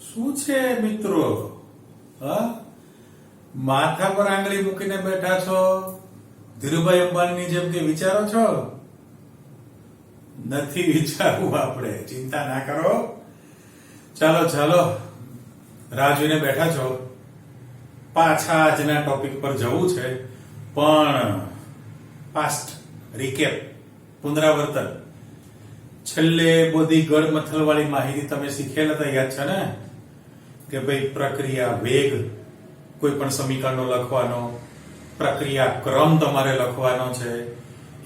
શું છે મિત્રો? હા, માથા પર આંગળી મૂકીને બેઠા છો? ધીરુભાઈ અંબાણીની જેમ કે વિચારો છો? નથી વિચારવું, આપણે ચિંતા ના કરો. ચાલો ચાલો, રાહ જોઈને બેઠા છો. પાછા આજના ટોપિક પર જવું છે, પણ પાસ્ટ રિકેપ, પુનરાવર્તન. છેલ્લે બધી ગળમથલ વાળી માહિતી તમે શીખેલા હતા, યાદ છે ને? કે ભાઈ પ્રક્રિયા વેગ કોઈ પણ સમીકરણનો લખવાનો, પ્રક્રિયા ક્રમ તમારે લખવાનો છે,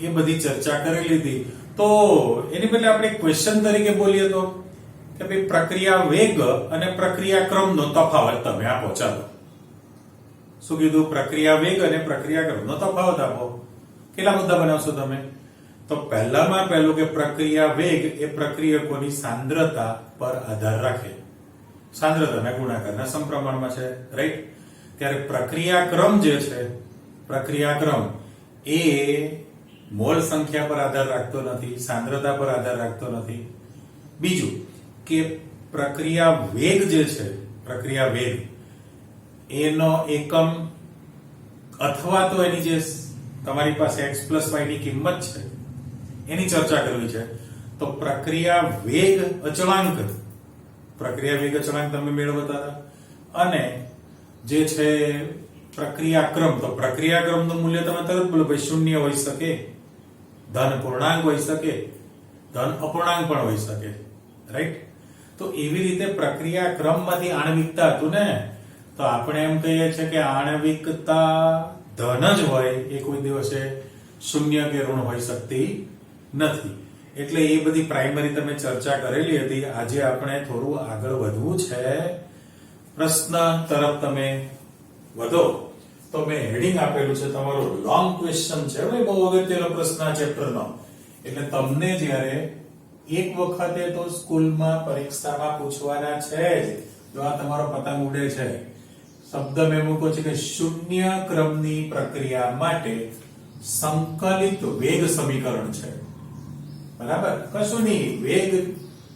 એ બધી ચર્ચા કરી લીધી. તો એની બદલે આપણે ક્વેશ્ચન તરીકે બોલીએ તો કે ભાઈ પ્રક્રિયા વેગ અને પ્રક્રિયા ક્રમનો તફાવત તમે આપો. ચાલો, શું કીધું? પ્રક્રિયા વેગ અને પ્રક્રિયા ક્રમનો તફાવત આપો. કેટલા મુદ્દા બનાવશો તમે? તો પહેલામાં પહેલું કે પ્રક્રિયા વેગ એ પ્રક્રિયકોની સાંદ્રતા પર આધાર રાખે. સાંદ્રતાના ગુણાકારના સમપ્રમાણમાં છે, રાઈટ? ત્યારે પ્રક્રિયા ક્રમ જે છે, પ્રક્રિયા ક્રમ એ મોલ સંખ્યા પર આધાર રાખતો નથી, સાંદ્રતા પર આધાર રાખતો નથી. બીજું કે પ્રક્રિયા વેગ જે છે, પ્રક્રિયા વેગ એનો એકમ અથવા તો એની જે તમારી પાસે x + y ની કિંમત છે એની ચર્ચા કરવી છે. તો પ્રક્રિયા વેગ અચળાંક, પ્રક્રિયા વેગ અચળાંક તમે મેળવતા હતા. અને જે છે પ્રક્રિયા ક્રમ, તો પ્રક્રિયા ક્રમનું મૂલ્ય તમે તરત બોલો ભાઈ શૂન્ય હોઈ શકે, ધન પૂર્ણાંક હોઈ શકે, ધન અપૂર્ણાંક પણ હોઈ શકે, રાઈટ? તો એવી રીતે પ્રક્રિયા ક્રમમાંથી આણ્વિકતા હતું ને, તો આપણે એમ કહીએ છીએ કે આણ્વિકતા ધન જ હોય, એ કોઈ દિવસે શૂન્ય કે ઋણ હોઈ શકતી નથી. એટલે એ બધી પ્રાઇમરી તમે ચર્ચા કરેલી હતી. આજે આપણે થોડું આગળ વધવું છે, પ્રશ્ન તરફ તમે વધો. તો મેં હેડિંગ આપેલું છે તમારો લોંગ ક્વેશ્ચન છે, હવે બહુ અગત્યનો પ્રશ્ન આ ચેપ્ટરનો. એટલે તમને જ્યારે એક વખતે તો સ્કૂલમાં પરીક્ષામાં પૂછવાના છે જ. જો આ તમારો પતંગ ઉડે છે, શબ્દ મેં મૂકો છે કે શૂન્ય ક્રમની પ્રક્રિયા માટે સંકલિત વેગ સમીકરણ છે. બરાબર? કશું નહીં, વેગ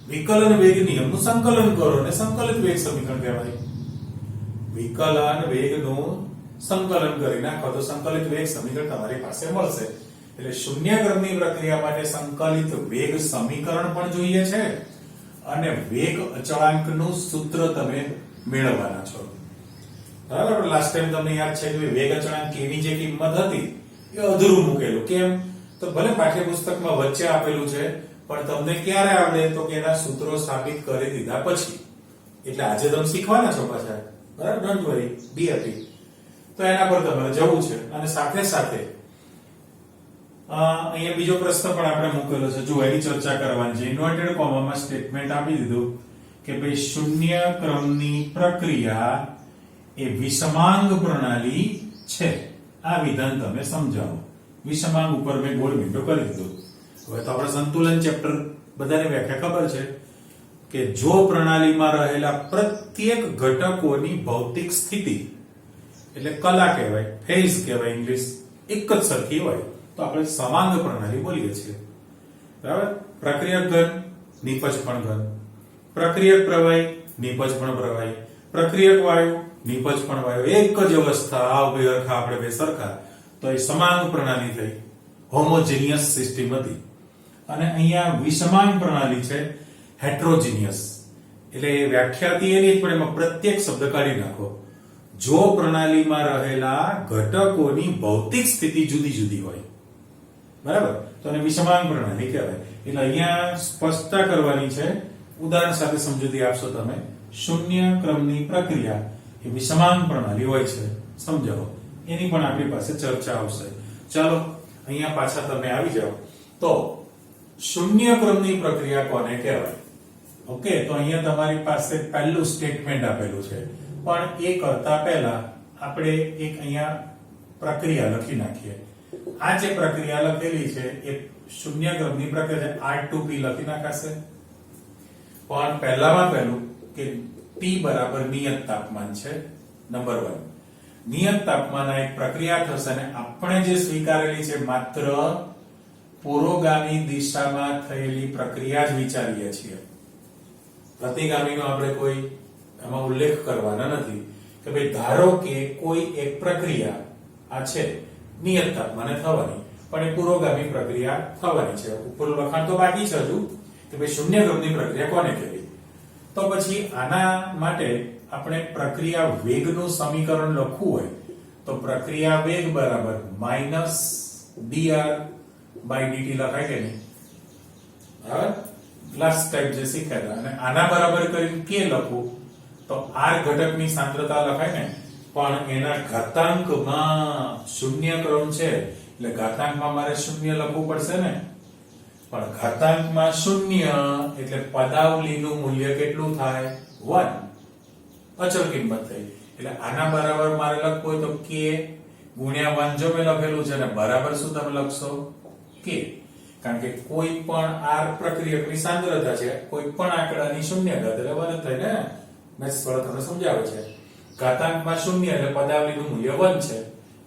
વિકલન વેગ નિયમનું સંકલન કરો ને સંકલિત વેગ સમીકરણ કહેવાય. વિકલન વેગનું સંકલન કરી નાખો તો સંકલિત વેગ સમીકરણ તમારી પાસે મળશે. એટલે શૂન્ય ક્રમની પ્રક્રિયા માટે સંકલિત વેગ સમીકરણ પણ જોઈએ છે અને વેગ અચળાંકનું સૂત્ર તમે મેળવવાના છો. બરાબર? લાસ્ટ ટાઈમ તમને યાદ છે કે વેગ અચળાંક કેની જે કિંમત હતી એ અધૂરું મૂકેલું. કેમ? તો ભલે પાઠ્યપુસ્તકમાં વચ્ચે આપેલું છે, પણ તમને ક્યારે આવડે તો કે એના સૂત્રો સાબિત કરી દીધા પછી. એટલે આજે તમે શીખવાના છો પાછા. બરાબર? Don't worry, B happy. તો એના પર તમારે જવું છે. અને સાથે સાથે અહીંયા બીજો પ્રશ્ન પણ આપણે મૂકેલો છે, જો એની ચર્ચા કરવાની છે. ઇન્વર્ટેડ કોમામાં સ્ટેટમેન્ટ આપી દીધું કે ભાઈ શૂન્ય ક્રમની પ્રક્રિયા એ વિષમાંગ પ્રણાલી છે. આ વિધાન તમે સમજાવો. વિષમાંગ ઉપર મેં ગોળ વિન્ડો કરી દીધું. હવે તો આપણે સંતુલન ચેપ્ટર બધાને વ્યાખ્યા ખબર છે કે જો પ્રણાલીમાં રહેલા પ્રત્યેક ઘટકોની ભૌતિક સ્થિતિ, એટલે કલા કહેવાય, ફેઝ કહેવાય ઇંગ્લિશ, એક જ સરખી હોય તો આપણે સમાંગ પ્રણાલી બોલીએ છીએ. બરાબર? પ્રક્રિયક ઘન, નિપજ પણ ઘન, પ્રક્રિયક પ્રવાહી, નિપજ પણ પ્રવાહી, પ્રક્રિયક વાયુ, નિપજ પણ વાયુ, એક જ અવસ્થા, આ બે સરખા, આપણે બે સરખા, તો એ સમાંગ પ્રણાલી થઈ, હોમોજીનિયસ સિસ્ટમ હતી. અને અહીંયા વિષમાંગ પ્રણાલી છે, હેટ્રોજીનિયસ. એટલે એ વ્યાખ્યા હતી એની, પણ એમાં પ્રત્યેક શબ્દ કાઢી નાખો. જો પ્રણાલીમાં રહેલા ઘટકોની ભૌતિક સ્થિતિ જુદી જુદી હોય, બરાબર, તો એને વિષમાંગ પ્રણાલી કહેવાય. એટલે અહીંયા સ્પષ્ટતા કરવાની છે. ઉદાહરણ સાથે સમજૂતી આપશો તમે. શૂન્ય ક્રમની પ્રક્રિયા એ વિષમાંગ પ્રણાલી હોય છે, સમજાવો. એની પણ આપણી પાસે ચર્ચા આવશે. ચાલો, અહીંયા પાછા તમે આવી જાઓ. તો શૂન્ય ક્રમની પ્રક્રિયા કોને કહેવાય? ઓકે, તો અહીંયા તમારી પાસે પહેલું સ્ટેટમેન્ટ આપેલું છે, પણ એ કરતા પહેલા આપણે એક અહીંયા પ્રક્રિયા લખી નાખીએ. આ જે પ્રક્રિયા લખેલી છે એ શૂન્ય ક્રમની પ્રક્રિયા છે. R2P લખી નાખાશે. પણ પહેલામાં પહેલું કે T બરાબર નિયત તાપમાન છે, નંબર 1. નિયત તાપમાનના એક પ્રક્રિયા થશે અને આપણે જે સ્વીકારેલી છે માત્ર પુરોગામી દિશામાં થયેલી પ્રક્રિયા જ વિચારીએ છીએ. પ્રતિગામીનો આપણે કોઈ એમાં ઉલ્લેખ કરવાના નથી કે ભાઈ ધારો કે કોઈ એક પ્રક્રિયા આ છે નિયત તાપમાને થવાની, પણ એ પુરોગામી પ્રક્રિયા થવાની છે. ઉપરનું લખાણ તો બાકી છે હજુ કે ભાઈ શૂન્ય ક્રમની પ્રક્રિયા કોને કહેવી. તો પછી આના માટે આપણે પ્રક્રિયા વેગનું સમીકરણ લખવું હોય તો પ્રક્રિયા વેગ બરાબર માઈનસ dr બાય dt લખાય કે નહીં? બરાબર, લાસ્ટ ટાઈમ જે શીખ્યા હતા. અને આના બરાબર કરીને k લખું તો r ઘટકની સાંદ્રતા લખાય ને, પણ એના ઘાતાંકમાં શૂન્ય ક્રમ છે એટલે ઘાતાંકમાં મારે શૂન્ય લખવું પડશે ને. પણ ઘાતાંકમાં શૂન્ય એટલે પદાવલીનું મૂલ્ય કેટલું થાય? 1. અચળ કિંમત થઈ. એટલે આના બરાબર મારે લખવું હોય તો k ગુણ્યા 1 જો મેં લખેલું છે ને બરાબર શું તમે લખશો? k. કારણ કે કોઈ પણ r પ્રક્રિયકની સાંદ્રતા છે, કોઈ પણ આંકડાની શૂન્ય ઘાત એટલે 1 થાય ને. મેથ્સ વાળા તમને સમજાવે છે. ઘાતાંકમાં શૂન્ય એટલે પદાવલીનું મૂલ્ય 1 છે.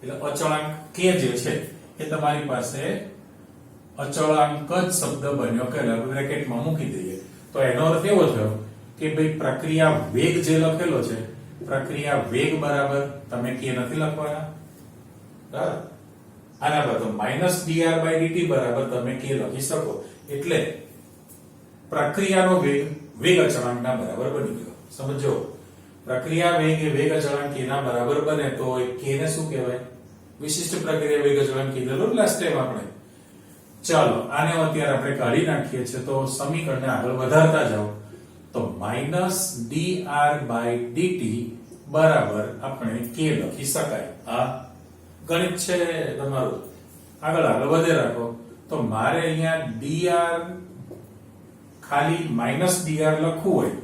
એટલે અચળાંક k જે છે એ તમારી પાસે અચળાંક જ શબ્દ બન્યો કે બ્રેકેટમાં મૂકી દઈએ તો એનો અર્થ એવો થયો કે ભાઈ પ્રક્રિયા વેગ જે લખેલો છે, પ્રક્રિયા વેગ બરાબર તમે k નથી લખવાના. બરાબર, આના બરાબર -dr બાય dt બરાબર તમે k લખી શકો. એટલે પ્રક્રિયાનો વેગ વેગ અચળાંકના બરાબર બની ગયો. સમજો, પ્રક્રિયા વેગ એ વેગ અચળાંક k ના બરાબર બને તો k ને શું કહેવાય? વિશિષ્ટ પ્રક્રિયા વેગ અચળાંક કીધેલું લાસ્ટ ટાઈમ આપણે. ચાલો આને અત્યારે આપણે કાઢી નાખીએ છીએ તો સમીકરણને આગળ વધારતા જાઓ તો -dr બાય dt બરાબર આપણે k લખી શકાય. આ ગણિત છે તમારું. આગળ વધે રાખો તો મારે અહીંયા dr ખાલી -dr લખવું હોય,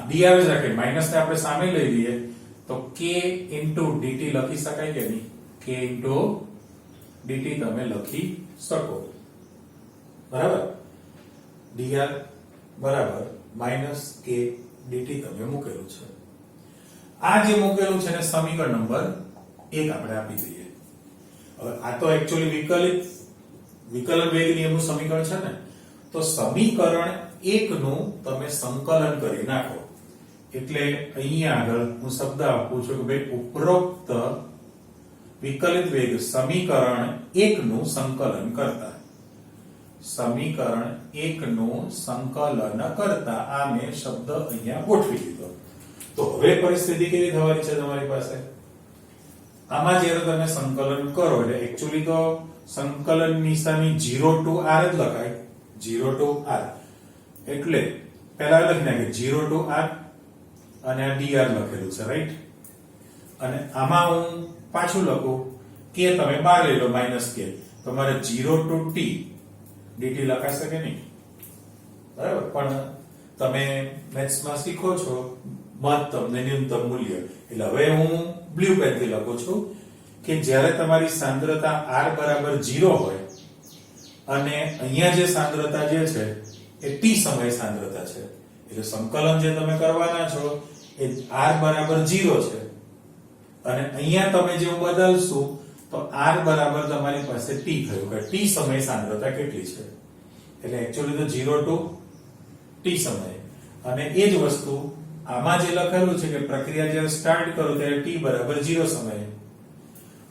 dr જ રાખે, માઈનસ ને આપણે સામે લઈ લઈએ તો k dt લખી શકાય કે નહીં? k dt તમે લખી શકો. બરાબર, dr બરાબર -k dt તમે મૂકેલું છે. આ જે મૂકેલું છે ને સમીકરણ નંબર 1 આપણે આપી દઈએ. હવે આ તો એક્ચ્યુઅલી વિકલન વેગ નિયમનું સમીકરણ છે ને, તો સમીકરણ 1 નું તમે સંકલન કરી નાખો. એટલે અહીંયા આગળ હું શબ્દ આપું છું કે ભાઈ ઉપરોક્ત વિકલિત વેગ સમીકરણ 1 નું સંકલન કરતા. સમીકરણ 1 નું સંકલન કરતા આ મેં શબ્દ અહીંયા ગોઠવી દીધો. તો હવે પરિસ્થિતિ કેવી થવાની છે તમારી પાસે? આમાં જ્યારે તમે સંકલન કરો એટલે એક્ચ્યુઅલી તો સંકલન નિશાની 0 to r જ લખાય. 0 to r એટલે પહેલા લખી નાખીએ 0 to r અને આ dr લખેલું છે, રાઈટ? અને આમાં હું પાછું લખું k તમે બહાર લઈ લો -k. તમારે 0 to t dt લખાશે કે નહીં? બરાબર, પણ તમે મેથ્સમાં શીખો છો મહત્તમ ને ન્યૂનતમ મૂલ્ય. એટલે હવે હું બ્લુ પેન થી લખું છું કે જ્યારે તમારી સાંદ્રતા r બરાબર 0 હોય અને અહીંયા જે સાંદ્રતા જે છે એ t સમય સાંદ્રતા છે, એટલે સંકલન જે તમે કરવાના છો એ r બરાબર 0 છે અને અહીંયા તમે જેવું બદલશું તો r બરાબર તમારી પાસે t થયું કે t સમય સાંદ્રતા કેટલી છે. એટલે એક્ચ્યુઅલી તો 0 to t સમય. અને એ જ વસ્તુ આમાં જે લખેલું છે કે પ્રક્રિયા જ્યારે સ્ટાર્ટ કરો ત્યારે t બરાબર 0 સમયે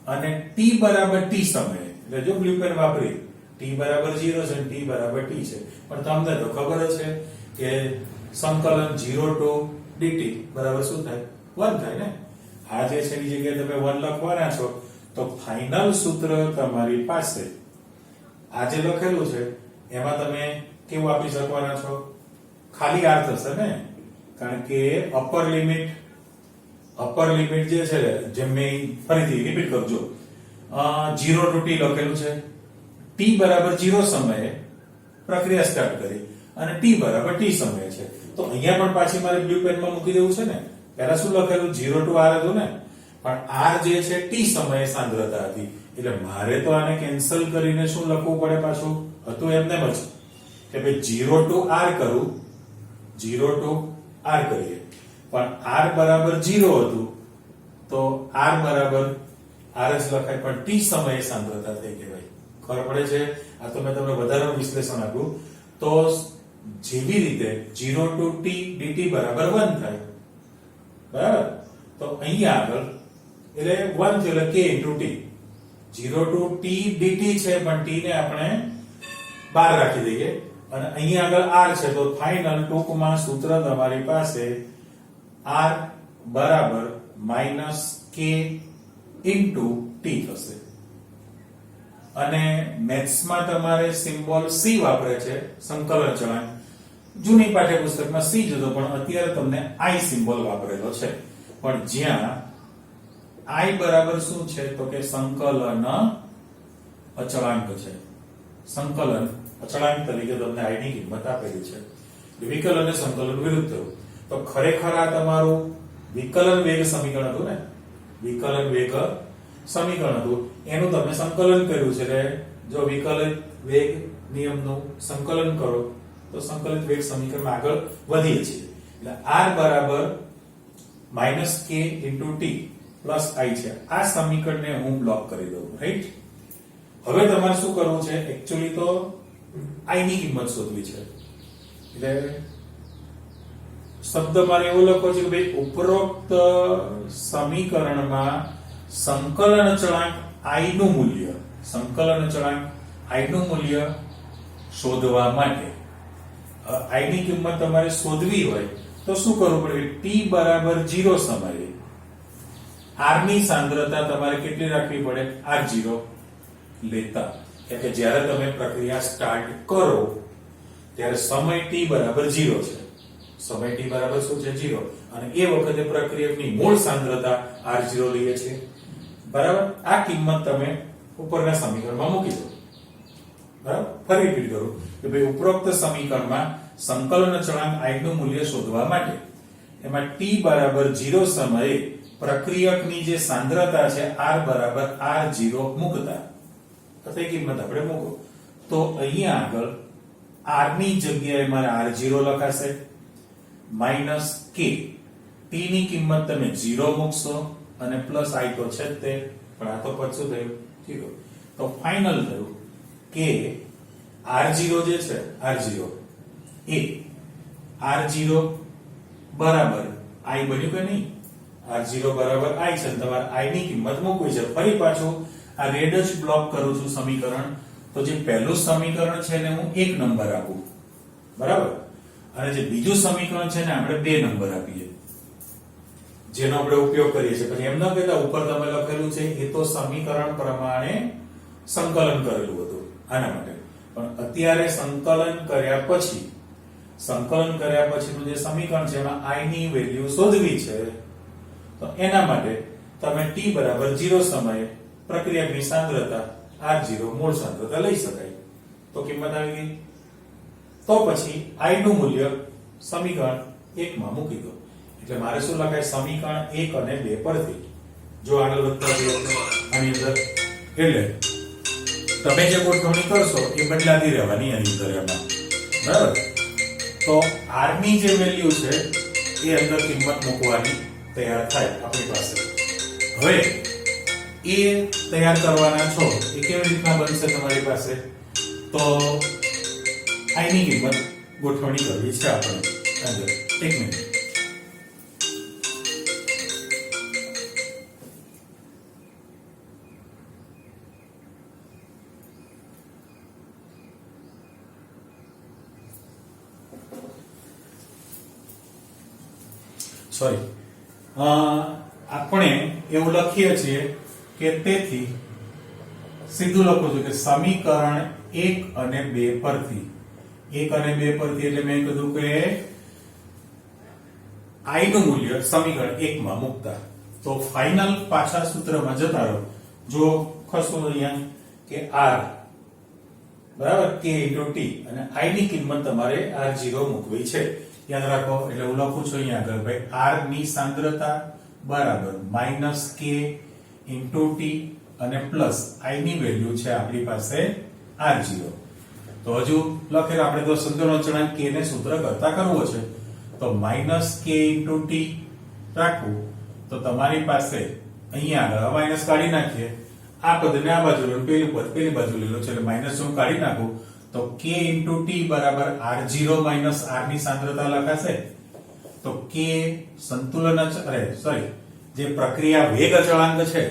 અને t બરાબર t સમયે. એટલે જો બ્લુ પેન વાપરી t બરાબર 0 છે અને t બરાબર t છે, પણ તમને તો ખબર જ છે કે સંકલન 0 to dt બરાબર શું થાય? 1 થાય ને. આ જે છે એની જગ્યાએ તમે 1 લખવાના છો તો ફાઇનલ સૂત્ર તમારી પાસે આ જે લખેલું છે એમાં તમે કેવું આપી શકવાના છો? ખાલી r થશે ને, કારણ કે અપર લિમિટ જે છે જેમ મેં ફરીથી રિપીટ કરજો 0 to t લખેલું છે. t બરાબર 0 સમયે પ્રક્રિયા સ્ટાર્ટ કરી અને t બરાબર t સમયે છે. તો અહીંયા પણ પાછી મારે બ્લુ પેનમાં મૂકી દેવું છે ને. પહેલા શું લખેલું? 0 to r હતું ને, પણ r જે છે t સમયે સાંદ્રતા હતી. એટલે મારે તો આને કેન્સલ કરીને શું લખવું પડે? પાછું હતું એમને જ કે ભાઈ 0 to r કરું, 0 to r કરીએ, પણ r બરાબર 0 હતું તો r બરાબર r જ લખાય, પણ t સમયે સાંદ્રતા થઈ કહેવાય. ખબર પડે છે? આ તો મેં તમને વધારાનું વિશ્લેષણ આપ્યું. તો જેવી રીતે 0 to t dt બરાબર 1 થાય બરાબર. તો અહીંયા આગળ એટલે 1 થયું એટલે k into t. 0 to t dt છે, પણ t ને આપણે બહાર રાખી દઈએ અને અહીંયા આગળ r છે, તો ફાઇનલ ટૂંકમાં સૂત્ર તમારી પાસે r બરાબર -k into t થશે. અને મેથ્સમાં તમારે સિમ્બોલ c વાપરે છે સંકલન અચળાંક. જૂની પાઠ્યપુસ્તકમાં c જતો, પણ અત્યારે તમને i સિમ્બોલ વાપરેલો છે. પણ જ્યાં i બરાબર શું છે તો કે સંકલન અચળાંક છે. સંકલન અચળાંક તરીકે તમને i ની કિંમત આપેલી છે. વિકલન અને સંકલન વિરુદ્ધ થયું તો ખરેખર આ તમારું વિકલન વેગ સમીકરણ હતું ને, વિકલન વેગ સમીકરણ હતું, એનું તમે સંકલન કર્યું છે. એટલે જો વિકલિત વેગ નિયમનું સંકલન કરો તો સંકલિત વેગ સમીકરણમાં આગળ વધીએ છીએ. એટલે r બરાબર -k into t plus i છે. આ સમીકરણને હું બ્લોક કરી દઉં, રાઈટ. હવે તમારે શું કરવું છે? એકચ્યુઅલી તો i ની કિંમત શોધવી છે. એટલે શબ્દ મારે એવો લખવો છે કે ભાઈ ઉપરોક્ત સમીકરણમાં સંકલન અચળાંક i નું મૂલ્ય, સંકલન અચળાંક i નું મૂલ્ય શોધવા માટે i ની કિંમત તમારે શોધવી હોય તો શું કરવું પડે? t બરાબર 0 સમયે r ની સાંદ્રતા તમારે કેટલી રાખવી પડે? r0 લેતા. એટલે કે જ્યારે તમે પ્રક્રિયા સ્ટાર્ટ કરો ત્યારે સમય t બરાબર 0 છે. સમય t બરાબર શું છે? 0. અને એ વખતે પ્રક્રિયકની મૂળ સાંદ્રતા r0 લઈએ છીએ. બરાબર. આ કિંમત તમે ઉપરના સમીકરણમાં મૂકી દો. બરાબર. ફરી રિપીટ કરું કે ભાઈ ઉપરોક્ત સમીકરણમાં સંકલન અચળાંક i નું મૂલ્ય શોધવા માટે એમાં t બરાબર 0 સમયે પ્રક્રિયકની જે સાંદ્રતા છે r બરાબર r0 મૂકતા તો એ કિંમત આપણે મૂકો તો અહીંયા આગળ r ની જગ્યાએ મારે r0 લખાશે -k. t ની કિંમત તમે 0 મૂકશો અને પ્લસ i તો છે જ તે, પણ આ તો પદ શું થયું? 0. તો ફાઇનલ થયું કે r0 જે છે r0 એ r0 બરાબર i બન્યું કે નહીં? r0 બરાબર i છે. તમારે i ની કિંમત મૂકવી છે. ફરી પાછું આ રેડ જ બ્લોક કરું છું સમીકરણ. તો જે પહેલું સમીકરણ છે ને હું 1 નંબર આપું, બરાબર. અને જે બીજું સમીકરણ છે ને આપણે 2 નંબર આપીએ, જેનો આપણે ઉપયોગ કરીએ છીએ. પછી એમ ન કહેતા ઉપર તમે લખેલું છે એ તો સમીકરણ પ્રમાણે સંકલન કરેલું હતું આના માટે. પણ અત્યારે સંકલન કર્યા પછીનું જે સમીકરણ છે એમાં i ની વેલ્યુ શોધવી છે. તો એના માટે તમે t બરાબર 0 સમયે પ્રક્રિયકની સાંદ્રતા r0 મૂળ સાંદ્રતા લઈ શકાય. તો કિંમત આવી ગઈ. તો પછી i નું મૂલ્ય સમીકરણ 1 માં મૂકી દો. એટલે મારે શું લખાય? સમીકરણ 1 અને 2 પરથી જો આગળ વધતા જઈએ આની અંદર એટલે તમે જે ગોઠવણી કરશો એ બદલાતી રહેવાની આની અંદર એમાં, બરાબર. તો r ની જે વેલ્યુ છે એ અંદર કિંમત મૂકવાની તૈયાર થાય આપણી પાસે. હવે એ તૈયાર કરવાના છો એ કેવી રીતના બનશે તમારી પાસે? તો i ની કિંમત ગોઠવણી કરવી છે આપણે અંદર. 1 મિનિટ. સોરી, આપણે એવું લખીએ છીએ કે તેથી સીધું લખું છું કે સમીકરણ 1 અને 2 પરથી 1 અને 2 પરથી એટલે મેં કીધું કે i નું મૂલ્ય સમીકરણ 1 માં મૂકતા. તો ફાઇનલ પાછા સૂત્રમાં જતા રહો. જો ખસું અહીંયા કે r બરાબર k into t અને i ની કિંમત તમારે r0 મૂકવી છે. યાદ રાખો. એટલે હું લખું છું અહીંયા આગળ ભાઈ r ની સાંદ્રતા બરાબર -k into t અને પ્લસ i ની વેલ્યુ છે આપણી પાસે r0. તો હજુ લખેલ આપણે તો સંકલન અચળાંક k ને સૂત્ર કરતા કરવો છે. તો -k into t રાખવું તો તમારી પાસે અહીંયા આગળ માઈનસ કાઢી નાખીએ. આ પદને આ બાજુ લો, પેલું પદ પેલી બાજુ લેલો છે એટલે માઈનસ હું કાઢી નાખું તો k into t બરાબર r0 r ની સાંદ્રતા લખાશે. તો કે સંતુલન જે પ્રક્રિયા વેગ અચળાંક છે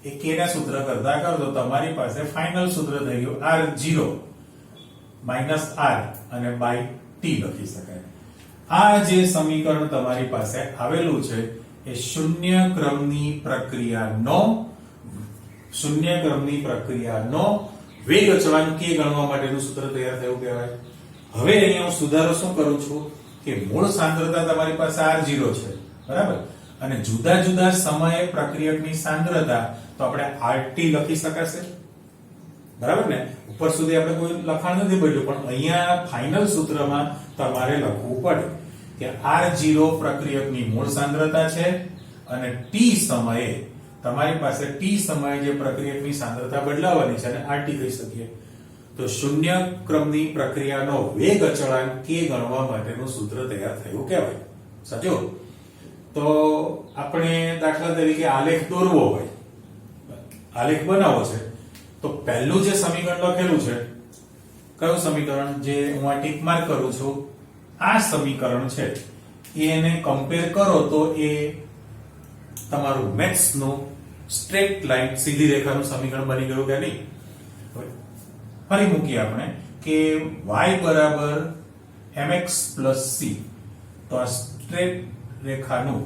એ કે ના સૂત્ર કરતા કરો તો તમારી પાસે ફાઇનલ સૂત્ર થઈ ગયું r0 માઇનસ r અને બાય t લખી શકાય. આ જે સમીકરણ તમારી પાસે આવેલું છે એ શૂન્ય ક્રમની પ્રક્રિયાનો વેગ અચળાંક કે ગણવા માટેનું સૂત્ર તૈયાર થયું કહેવાય. હવે અહીંયા હું સુધારો શું કરું છું કે મૂળ સાંદ્રતા તમારી પાસે r0 છે, બરાબર, અને જુદા જુદા સમયે પ્રક્રિયકની સાંદ્રતા તો આપણે RT લખી શકાશે, બરાબર ને. ઉપર સુધી આપણે કોઈ લખાણ નથી બદલ્યું, પણ અહીંયા ફાઇનલ સૂત્રમાં તમારે લખવું પડે કે R0 પ્રક્રિયકની મૂળ સાંદ્રતા છે અને t સમયે તમારી પાસે t સમયે જે પ્રક્રિયકની સાંદ્રતા બદલાવાની છે અને RT કહી શકીએ. તો શૂન્ય ક્રમની પ્રક્રિયાનો વેગ અચળાંક k ગણવા માટેનું સૂત્ર તૈયાર થયું કહેવાય. સાચું? તો આપણે દાખલા તરીકે આલેખ દોરવો હોય, આલેખ બનાવવો છે, તો પહેલું જે સમીકરણ લખેલું છે, કયું સમીકરણ, જે હું આ ટીક માર્ક કરું છું, આ સમીકરણ છે, એને કમ્પેર કરો તો એ તમારું મેથ્સ નું સ્ટ્રેટ લાઈન સીધી રેખાનું સમીકરણ બની ગયું કે નહીં. ફરી મૂકીએ આપણે કે y બરાબર mx c, તો આ સ્ટ્રેટ રેખાનું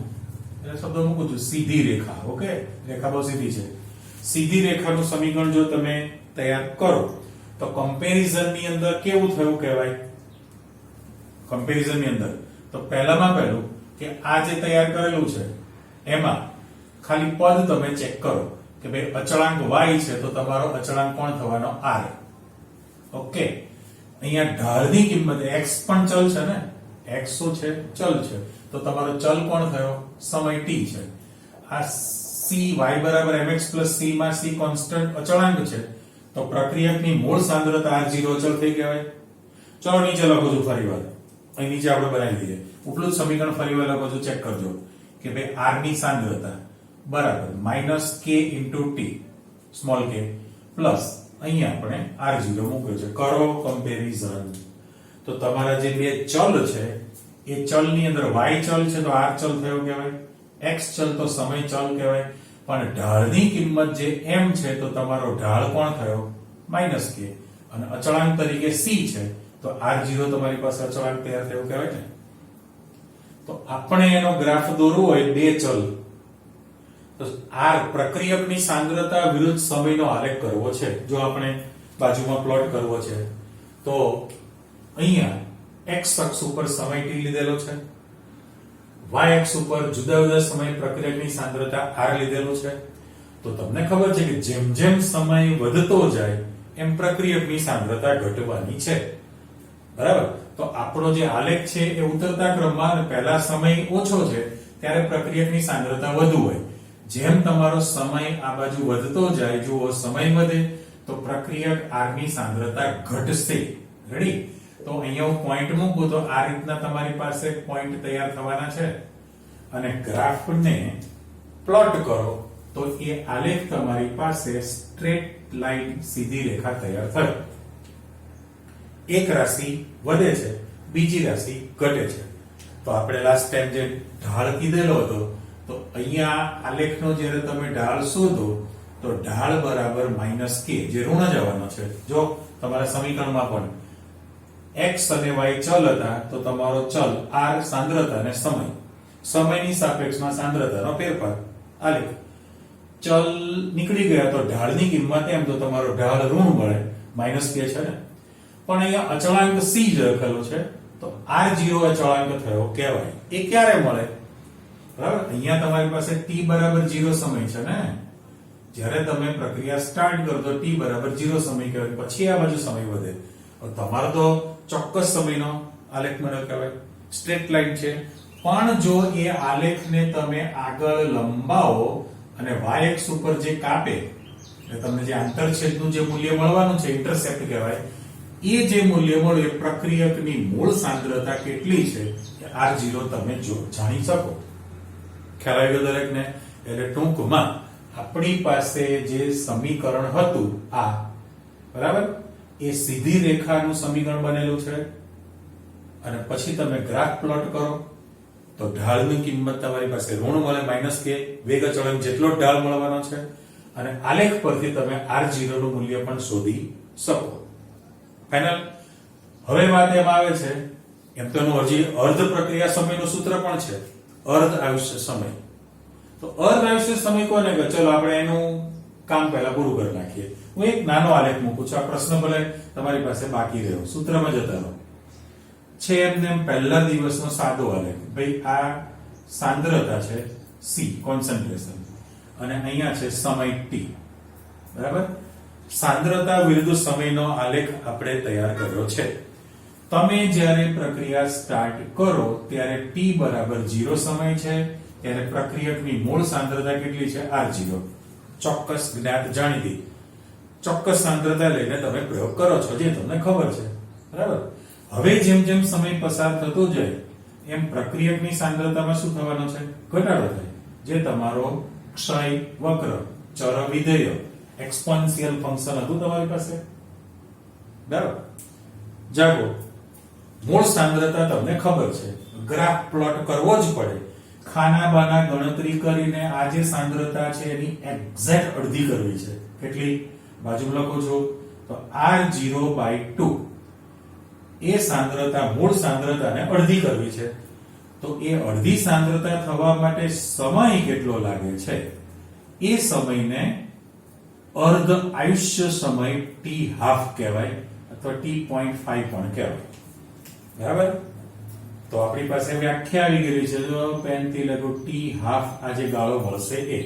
શબ્દ મૂકું છું, સીધી રેખા. ઓકે, રેખા બહુ સીધી છે. સીધી રેખાનું સમીકરણ જો તમે તૈયાર કરો તો કમ્પેરિઝન ની અંદર કેવું થયું કહેવાય. કમ્પેરિઝન ની અંદર તો પહેલામાં પહેલું કે આ જે તૈયાર કરેલું છે એમાં ખાલી પદ તમે ચેક કરો કે ભાઈ અચળાંક y છે તો તમારો અચળાંક કોણ થવાનો r. ઓકે, અહીંયા ઢાળની કિંમત x પણ ચલ છે ને, x શું છે, ચલ છે, તો તમારો ચલ કોણ થયો, સમય t છે. આ c y બરાબર mx c માં c કોન્સ્ટન્ટ અચળાંક છે, તો પ્રક્રિયકની મૂળ સાંદ્રતા r0 અચળ થઈ કહેવાય. ચલો નીચે લખો છું ફરીવાર, અહીં નીચે આપણે બનાવી દઈએ. ઉપલું સમીકરણ ફરીવાર લખો છું, ચેક કરજો કે ભાઈ r ની સાંદ્રતા બરાબર -k * t small k plus અહીંયા આપણે r0 મૂક્યો છે. કરો કમ્પેરિઝન તો તમારા જે બે ચલ છે એ ચલની અંદર y ચલ છે તો r ચલ થયો કહેવાય, x ચલ તો સમય ચલ કહેવાય, પણ ઢાળની કિંમત જે m છે તો તમારો ઢાળ કોણ થયો, -k, અને અચળાંક તરીકે c છે તો r0 તમારી પાસે અચળાંક તૈયાર થયો કહેવાય ને. તો આપણે એનો ગ્રાફ દોરવો હોય બે ચલ, તો r પ્રક્રિયકની સાંદ્રતા વિરુદ્ધ સમયનો આલેખ કરવો છે. જો આપણે બાજુમાં પ્લોટ કરવો છે તો અહીંયા x અક્ષ ઉપર સમય t લીધેલો છે, y અક્ષ ઉપર જુદા જુદા સમય પ્રક્રિયકની સાંદ્રતા r લીધેલું છે. તો તમને ખબર છે કે જેમ જેમ સમય વધતો જાય એમ પ્રક્રિયકની સાંદ્રતા ઘટવાની છે, બરાબર. તો આપણો જે આલેખ છે એ ઉતરતા ક્રમમાં, અને પહેલા સમય ઓછો છે ત્યારે પ્રક્રિયકની સાંદ્રતા વધુ હોય. જેમ તમારો સમય આ બાજુ વધતો જાય, જુઓ સમય વધે તો પ્રક્રિયક r ની સાંદ્રતા ઘટશે. રેડી? તો અહીંયા હું પોઈન્ટ મૂકું તો આ રીતના તમારી પાસે પોઈન્ટ તૈયાર થવાના છે, અને ગ્રાફને પ્લોટ કરો તો એ આલેખ તમારી પાસે સ્ટ્રેટ લાઈન સીધી રેખા તૈયાર થાય. એક રાશિ વધે છે, બીજી રાશિ ઘટે છે. તો આપણે લાસ્ટ ટાઈમ જે ઢાળ કીધેલો હતો, તો અહીંયા આલેખનો જ્યારે તમે ઢાળ શોધો તો ઢાળ બરાબર -k, જે ઋણ જ આવવાનો છે. જો તમારા સમીકરણમાં પણ x અને y ચલ હતા તો તમારો ચલ r સાંદ્રતા અને સમયની સાપેક્ષમાં સાંદ્રતાનો ફેરફાર, આલેખ. ચલ નીકળી ગયા તો ઢાળની કિંમત એમ, તો તમારો ઢાળ ઋણ મળે, -k છે ને. પણ અહીંયા અચળાંક c જ લખેલો છે તો r0 અચળાંક થયો કહેવાય. એ ક્યારે મળે, બરાબર? અહીંયા તમારી પાસે t બરાબર 0 સમય છે ને, જ્યારે તમે પ્રક્રિયા સ્ટાર્ટ કરો તો t બરાબર 0 સમય કહેવાય, પછી આ બાજુ સમય વધે. તમારો તો ચોક્કસ સમયનો આલેખ મળ્યો કહેવાય, સ્ટ્રેટ લાઈન છે. પણ જો એ આલેખને તમે આગળ લંબાવો અને y અક્ષ ઉપર જે કાપે, એટલે તમને જે આંતરછેદનું જે મૂલ્ય મળવાનું છે, ઇન્ટરસેપ્ટ કહેવાય, એ જે મૂલ્ય મળે એ પ્રક્રિયકની મૂળ સાંદ્રતા કેટલી છે r0 તમે જાણી શકો. ખ્યાલ આવ્યો દરેકને? એટલે ટૂંકમાં આપણી પાસે જે સમીકરણ હતું આ, બરાબર, એ સીધી રેખાનું સમીકરણ બનેલું છે, અને પછી તમે ગ્રાફ પ્લોટ કરો તો ઢાળની કિંમત તમારી પાસે ઋણ મળે માઇનસ કે વેગ અચળાંક જેટલો ઢાળ મળવાનો છે અને આલેખ પરથી તમે R0 નું મૂલ્ય પણ શોધી શકો. ફાઇનલ. હવે વાત એમ આવે છે એમ તો એનું હજી અર્ધ પ્રક્રિયા સમયનું સૂત્ર પણ છે, અર્ધ આયુષ્ય સમય. તો અર્ધ આયુષ્ય સમય કોને કહે? ચલો આપણે એનું કામ પહેલા પૂરું કરી નાખીએ. હું એક નાનો આલેખ મૂકું છું. આ પ્રશ્ન ભલે તમારી પાસે બાકી રહ્યો, સૂત્રમાં જતા રહો. છે એમને પહેલા દિવસનો સાદો આલેખ. ભાઈ આ સાંદ્રતા છે C, કોન્સન્ટ્રેશન, અને અહીંયા છે સમય T. બરાબર? સાંદ્રતા વિરુદ્ધ સમયનો આલેખ આપણે તૈયાર કર્યો છે. તમે જ્યારે પ્રક્રિયા સ્ટાર્ટ કરો ત્યારે t બરાબર 0 સમય છે, ત્યારે પ્રક્રિયકની મૂળ સાંદ્રતા કેટલી છે? R0. ચોક્કસ જ્ઞાત જાણીતી ચોક્કસ સાંદ્રતા લઈને તમે પ્રયોગ કરો છો, જે તમને ખબર છે. બરાબર? હવે જેમ જેમ સમય પસાર થતો જાય એમ પ્રક્રિયકની સાંદ્રતામાં શું થવાનો છે? ઘટાડો થાય, જે તમારો ક્ષય વક્ર, ચર વિધેય, એક્સપોનેન્શિયલ ફંક્શન હતું તમારી પાસે. બરાબર? જાગો. મૂળ સાંદ્રતા તમને ખબર છે, ગ્રાફ પ્લોટ કરવો જ પડે. ખાના બાના ગણતરી કરીને આ જે સાંદ્રતા છે એની એક્ઝેક્ટ અડધી કરવી છે. કેટલી? બાજુમાં લખો છો તો R0/2. એ સાંદ્રતા મૂળ સાંદ્રતાને અડધી કરવી છે. તો એ અડધી સાંદ્રતા થવા માટે સમય કેટલો લાગે છે? એ સમયને અર્ધ આયુષ્ય સમય T½ કહેવાય અથવા T.5 પણ કહેવાય. બરાબર? તો આપણી પાસે વ્યાખ્યા આવી ગઈ છે. જો પેનથી લખો T½ આ જે ગાળો મળશે એ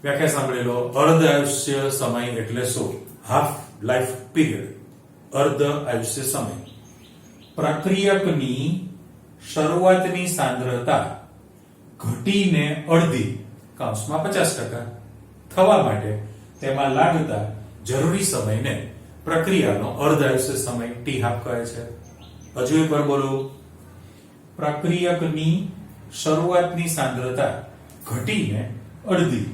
વ્યાખ્યા સાંભળી લો. અર્ધ આયુષ્ય સમય એટલે શું? Half life period. અર્ધ આયુષ્ય સમય પ્રક્રિયકની શરૂઆતની સાંદ્રતા ઘટીને અડધી કૌંસમાં 50% થવા માટે તેમાં લાગતા જરૂરી સમયને પ્રક્રિયાનો અર્ધ આયુષ્ય સમય T½ કહે છે. હજુ એકવાર બોલો. પ્રક્રિયકની શરૂઆતની સાંદ્રતા ઘટીને અડધી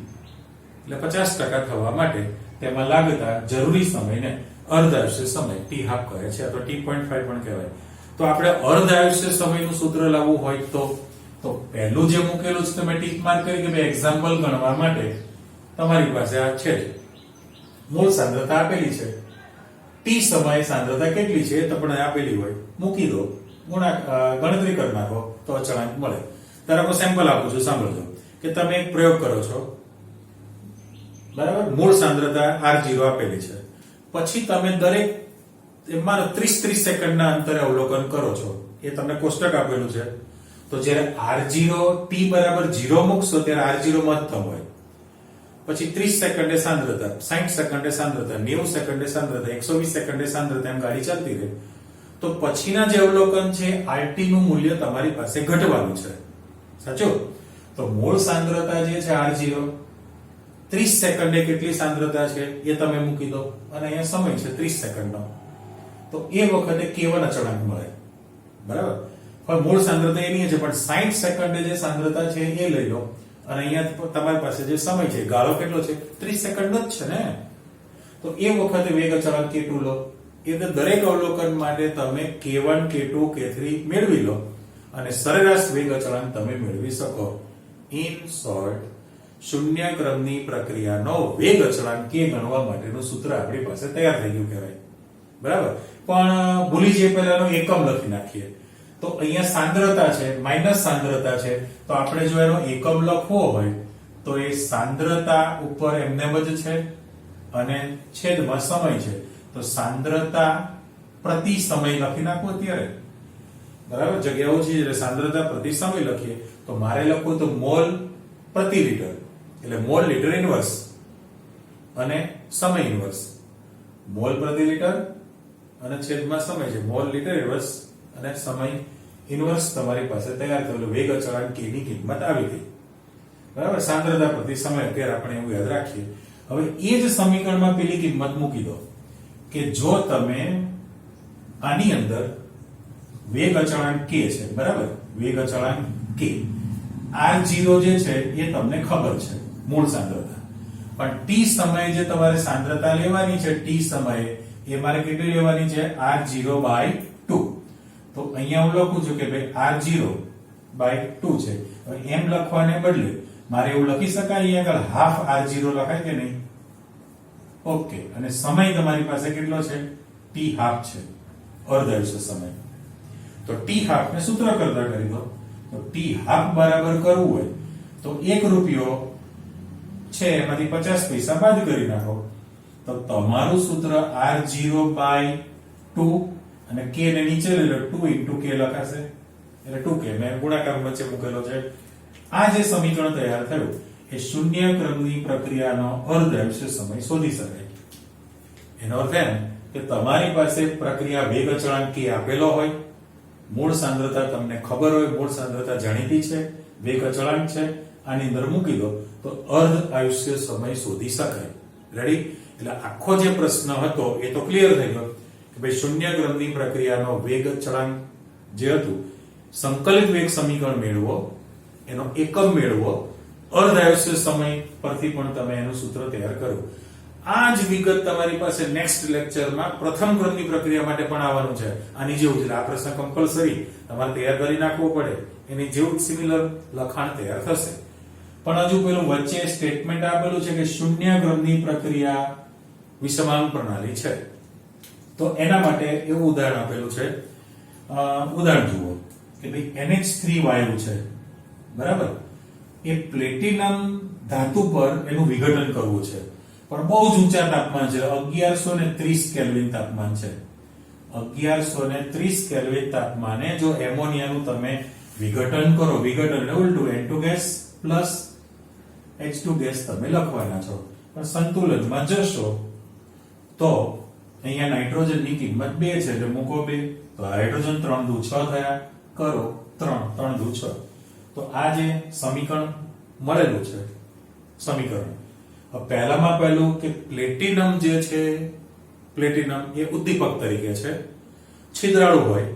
એટલે 50% થવા માટે તેમાં લાગતા જરૂરી સમયને અર્ધ આયુષ્ય સમય T½ કહે છે અથવા T.5 પણ કહેવાય. તો આપણે અર્ધ આયુષ્ય સમયનું સૂત્ર લાવવું હોય તો પહેલું જે મૂકેલું છે તમે ટીક માર્ક કરી કે ભાઈ એક્ઝામ્પલ ગણવા માટે તમારી પાસે આ છે. મૂળ સાંદ્રતા આપેલી છે, t સમયે સાંદ્રતા કેટલી છે તો પણ આપેલી હોય, મૂકી દો, ગણતરી કરી નાખો તો અચળાંક મળે. તારા સેમ્પલ આપું છું, સાંભળજો કે તમે એક પ્રયોગ કરો છો. બરાબર? મૂળ સાંદ્રતા R0 આપેલી છે, પછી તમે દરેક માનો 30 સેકન્ડના અંતરે અવલોકન કરો છો. એ તમને કોષ્ટક આપેલું છે. તો જ્યારે R0 t બરાબર 0 મૂકશો ત્યારે R0 મહત્તમ હોય, પછી 30 સેકન્ડે સાંદ્રતા, 60 સેકન્ડે સાંદ્રતા, 90 સેકન્ડે સાંદ્રતા, 120 સેકન્ડે સાંદ્રતા, એમ ગાડી ચાલતી રહે. તો પછીના જે અવલોકન છે RT નું મૂલ્ય તમારી પાસે ઘટવાનું છે. સાચું? તો મૂળ સાંદ્રતા જે છે R0, 30 સેકન્ડે કેટલી સાંદ્રતા છે એ તમે મૂકી દો અને અહીંયા સમય છે 30 સેકન્ડનો. તો એ વખતે K1 અચળાંક મળે. બરાબર? પણ મૂળ સાંદ્રતા એની છે, પણ 60 સેકન્ડે જે સાંદ્રતા છે એ લઈ લો અને અહીંયા તમારી પાસે જે સમય છે ગાળો કેટલો છે? 30 સેકન્ડ જ છે ને. તો એ વખતે વેગ અચળાંક K2 લો. એટલે દરેક અવલોકન માટે તમે K1, K2, K3 મેળવી લો અને સરેરાશ વેગ અચળાંક તમે મેળવી શકો. ઇન શોર્ટ, શૂન્ય ક્રમની પ્રક્રિયાનો વેગ અચળાંક K ગણવા માટેનું સૂત્ર આપણી પાસે તૈયાર થઈ ગયું કહેવાય. બરાબર? પણ ભૂલી જઈએ પહેલાનો એકમ લખી નાખીએ. તો અહીંયા સાંદ્રતા છે, માઇનસ સાંદ્રતા છે, તો આપણે જો એનો એકમ લખવો હોય તો એ સાંદ્રતા ઉપર એમનેમ જ છે અને છેદમાં સમય છે. તો સાંદ્રતા પ્રતિ સમય લખી નાખો અત્યારે. બરાબર? જગ્યા ઓછી એટલે સાંદ્રતા પ્રતિ સમય લખીએ તો મારે લખવું તો મોલ પ્રતિ લીટર, એટલે મોલ લીટર ઇન્વર્સ અને સમય ઇન્વર્સ. મોલ પ્રતિ લીટર અને છેદમાં સમય છે, મોલ લીટર ઇન્વર્સ અને સમય ઇન્વર્સ તમારી પાસે તૈયાર થયેલું વેગ અચળાંક K ની કિંમત આવી ગઈ. બરાબર? સાંદ્રતા પ્રતિ સમય અત્યારે આપણે એવું યાદ રાખીએ. હવે એ જ સમીકરણમાં પેલી કિંમત મૂકી દો કે જો તમે આની અંદર વેગ અચળાંક K છે. બરાબર? વેગ અચળાંક K R0 જે છે એ તમને ખબર છે, મૂળ સાંદ્રતા. પણ t સમયે જે તમારે સાંદ્રતા લેવાની છે, t સમયે એ મારે કેટલી લેવાની છે? R0/2. તો અહીંયા હું લખું છું કે ભાઈ R0 બાય 2 છે. હવે એમ લખવાને બદલે મારે એવું લખી શકાય અહીંયા આગળ હાફ r0 લખાય કે નહીં? ઓકે. અને સમય તમારી પાસે કેટલો છે? t હાફ છે, અર્ધ આયુષ્ય સમય. તો t હાફ ને સૂત્ર કરતા કરી દો. તો t હાફ બરાબર કરવું હોય તો 1 રૂપિયો છે એમાંથી 50 પૈસા બાદ કરી નાખો. તો તમારું સૂત્ર r0 બાય 2 અને k ને નીચે લઈ લો, 2 into k લખાશે, એટલે 2k મેં ગુણાકાર વચ્ચે મૂકેલો છે. આ જે સમીકરણ તૈયાર થયું એ શૂન્ય ક્રમની પ્રક્રિયાનો અર્ધ આયુષ્ય સમય શોધી શકાય. એનો અર્થ એમ કે તમારી પાસે પ્રક્રિયા વેગ અચળાંક k આપેલો હોય, મૂળ સાંદ્રતા તમને ખબર હોય, મૂળ સાંદ્રતા જાણીતી છે, વેગ અચળાંક છે, આની અંદર મૂકી દો તો અર્ધ આયુષ્ય સમય શોધી શકાય. રેડી? એટલે આખો જે પ્રશ્ન હતો એ તો ક્લિયર થઈ ગયો કે ભાઈ શૂન્ય ક્રમની પ્રક્રિયાનો વેગ અચળાંક જે હતું, સંકલિત વેગ સમીકરણ મેળવો, એનો એકમ મેળવો, અર્ધ આયુષ્ય સમય પરથી પણ તમે એનું સૂત્ર તૈયાર કરો. આ જ વિગત તમારી પાસે નેક્સ્ટ લેક્ચરમાં પ્રથમ ક્રમની પ્રક્રિયા માટે પણ આવવાનું છે. આની જેવું જ આ પ્રશ્ન કમ્પલસરી તમારે તૈયાર કરી નાખવો પડે, એની જેવું સિમિલર લખાણ તૈયાર થશે. પણ હજુ પેલું વચ્ચે સ્ટેટમેન્ટ આપેલું છે કે શૂન્ય ક્રમની પ્રક્રિયા વિષમાંગ પ્રણાલી છે. તો એના માટે એવું ઉદાહરણ આપેલું છે. ઉદાહરણ જુઓ કે ભાઈ NH3 વાયુ છે, બરાબર? એ પ્લેટિનમ ધાતુ પર એનું વિઘટન કરવું છે, પણ બહુ જ ઊંચા તાપમાન છે, 1130 કેલ્વિન તાપમાન છે. 1130 કેલ્વિન તાપમાને જો એમોનિયાનું તમે વિઘટન કરો, વિઘટન એટલે ઉલટું, N2 gas plus H2 gas તમે લખવાના છો, પણ સંતુલનમાં જશો તો અહીંયા નાઇટ્રોજનની કિંમત 2 છે એટલે મૂકો 2, તો હાઇડ્રોજન 3 દુ 6 થયા, કરો 3 દુ 6. તો આ જે સમીકરણ મળેલું છે, સમીકરણ પહેલામાં પહેલું કે પ્લેટિનમ જે છે, પ્લેટિનમ એ ઉદ્દીપક તરીકે છે, છિદ્રાળુ હોય,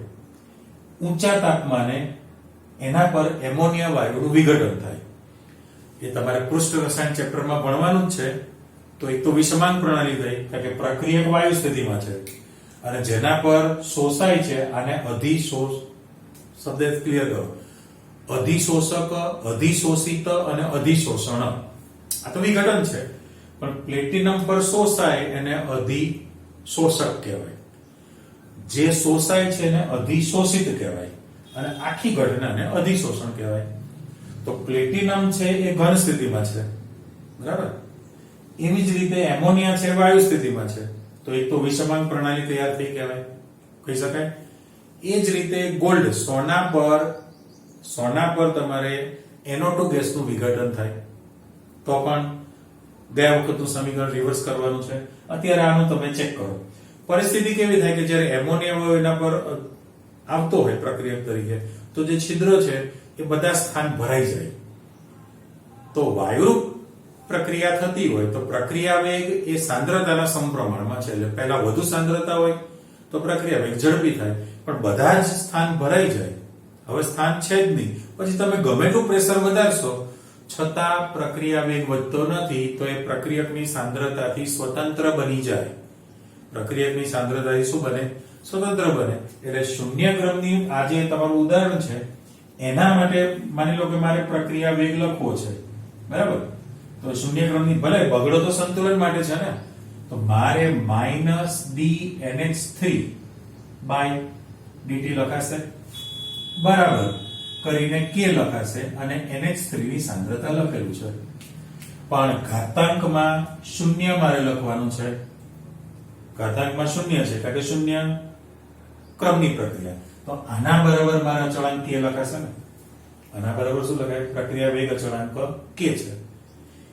ઊંચા તાપમાને એના પર એમોનિયા વાયુનું વિઘટન થાય. એ તમારે પૃષ્ઠ રસાયણ ચેપ્ટરમાં ભણવાનું જ છે. તો એક તો વિષમાંગ પ્રણાલી થઈ કારણ કે પ્રક્રિયક વાયુ સ્થિતિમાં છે, અને જેના પર શોષાય છે આને અધિશોષ શબ્દ ક્લિયર કરો. અધિશોષક, અધિશોષિત અને અધિશોષણ, આ તો વિઘટન છે. પણ પ્લેટિનમ પર શોષાય એને અધિશોષક કહેવાય, જે શોષાય છે એને અધિશોષિત કહેવાય, અને આખી ઘટનાને અધિશોષણ કહેવાય. તો પ્લેટિનમ છે એ ઘન સ્થિતિમાં છે, બરાબર? એવી જ રીતે એમોનિયા છે વાયુ સ્થિતિમાં છે. તો એક તો વિષમાંગ પ્રણાલી તૈયાર થઈ કહેવાય, કહી શકાય. એ જ રીતે ગોલ્ડ, સોના પર તમારે NO2 ગેસનું વિઘટન થાય તો પણ ગયા વખતનું સમીકરણ રિવર્સ કરવાનું છે. અત્યારે આનું તમે ચેક કરો. પરિસ્થિતિ કેવી થાય કે જ્યારે એમોનિયા એના પર આવતો હોય પ્રક્રિયક તરીકે, તો જે છિદ્ર છે એ બધા સ્થાન ભરાઈ જાય. તો વાયુરૂપ પ્રક્રિયા થતી હોય તો પ્રક્રિયા વેગ એ સાંદ્રતાના સમપ્રમાણમાં છે. એટલે પહેલા વધુ સાંદ્રતા હોય તો પ્રક્રિયા વેગ ઝડપી થાય, પણ બધા જ સ્થાન ભરાઈ જાય, હવે સ્થાન છે જ નહીં, પછી તમે ગમે એટલું પ્રેશર વધારશો છતાં પ્રક્રિયા વેગ વધતો નથી, તો એ પ્રક્રિયકની સાંદ્રતાથી સ્વતંત્ર બની જાય. પ્રક્રિયકની સાંદ્રતાથી શું બને? સ્વતંત્ર બને. એટલે શૂન્ય ક્રમની આ જે તમારું ઉદાહરણ છે એના માટે માની લો કે મારે પ્રક્રિયા વેગ લખવો છે, બરાબર? તો શૂન્ય ક્રમની ભલે બગડો તો સંતુલન માટે છે ને, તો મારે -dNH3 બાય dt લખાશે, બરાબર કરીને k લખાશે, અને NH3 ની સાંદ્રતા લખેલું છે, પણ ઘાતાંકમાં શૂન્ય મારે લખવાનું છે. ઘાતાંકમાં શૂન્ય છે કારણ કે શૂન્ય ક્રમની પ્રક્રિયા. તો આના બરાબર મારા અચળાંક k લખાશે ને. આના બરાબર શું લખાય? પ્રક્રિયા વેગ અચળાંક k છે.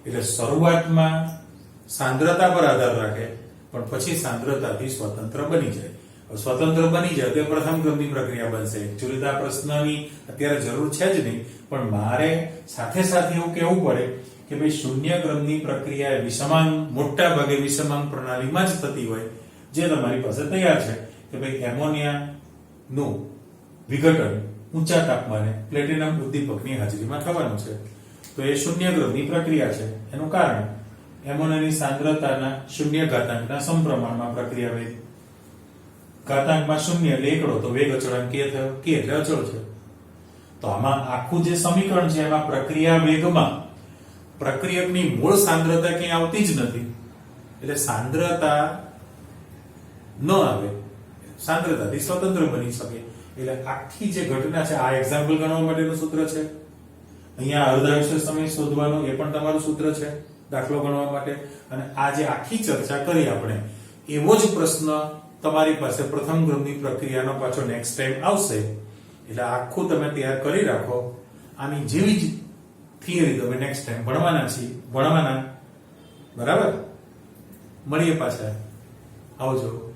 એટલે શરૂઆતમાં સાંદ્રતા પર આધાર રાખે, પણ પછી સાંદ્રતાથી સ્વતંત્ર બની જાય. સ્વતંત્ર બની જાય તો પ્રથમ ક્રમની પ્રક્રિયા બનશે. એકચ્યુઅલી આ પ્રશ્નની અત્યારે જરૂર છે જ નહીં, પણ મારે સાથે સાથે એવું કહેવું પડે કે ભાઈ શૂન્ય ક્રમની પ્રક્રિયા વિષમાંગ, મોટા ભાગે વિષમાંગ પ્રણાલીમાં જ થતી હોય, જે તમારી પાસે તૈયાર છે કે ભાઈ એમોનિયાનું વિઘટન ઊંચા તાપમાને પ્લેટિનમ ઉદ્દીપકની હાજરીમાં થવાનું છે. તો એ શૂન્ય ક્રમની પ્રક્રિયા છે. એનું કારણ એમોનિયાની સાંદ્રતાના શૂન્ય ઘાતાંકના સમપ્રમાણમાં પ્રક્રિયા વેગ. ઘાતાંકમાં શૂન્ય એટલે એકડો, તો વેગ અચળાંક k થયો. k એટલે અચળ છે. તો આમાં આખું જે સમીકરણ છે એમાં પ્રક્રિયા વેગમાં પ્રક્રિયકની મૂળ સાંદ્રતા ક્યાંય આવતી જ નથી, એટલે સાંદ્રતા ન આવે, સાંદ્રતાથી સ્વતંત્ર બની શકે. એટલે આખી જે ઘટના છે, આ એક્ઝામ્પલ ગણવા માટેનું સૂત્ર છે. અહીંયા અર્ધાંશ સમય શોધવાનો એ પણ તમારું સૂત્ર છે દાખલો ગણવા માટે. અને આ જે આખી ચર્ચા કરી આપણે, એવો જ પ્રશ્ન તમારી પાસે પ્રથમ ક્રમની પ્રક્રિયાનો પાછો નેક્સ્ટ ટાઈમ આવશે. એટલે આખું તમે તૈયાર કરી રાખો. આની જેવી જ થિયરી તમે નેક્સ્ટ ટાઈમ ભણવાના. બરાબર? મળીએ પાછા. આવજો.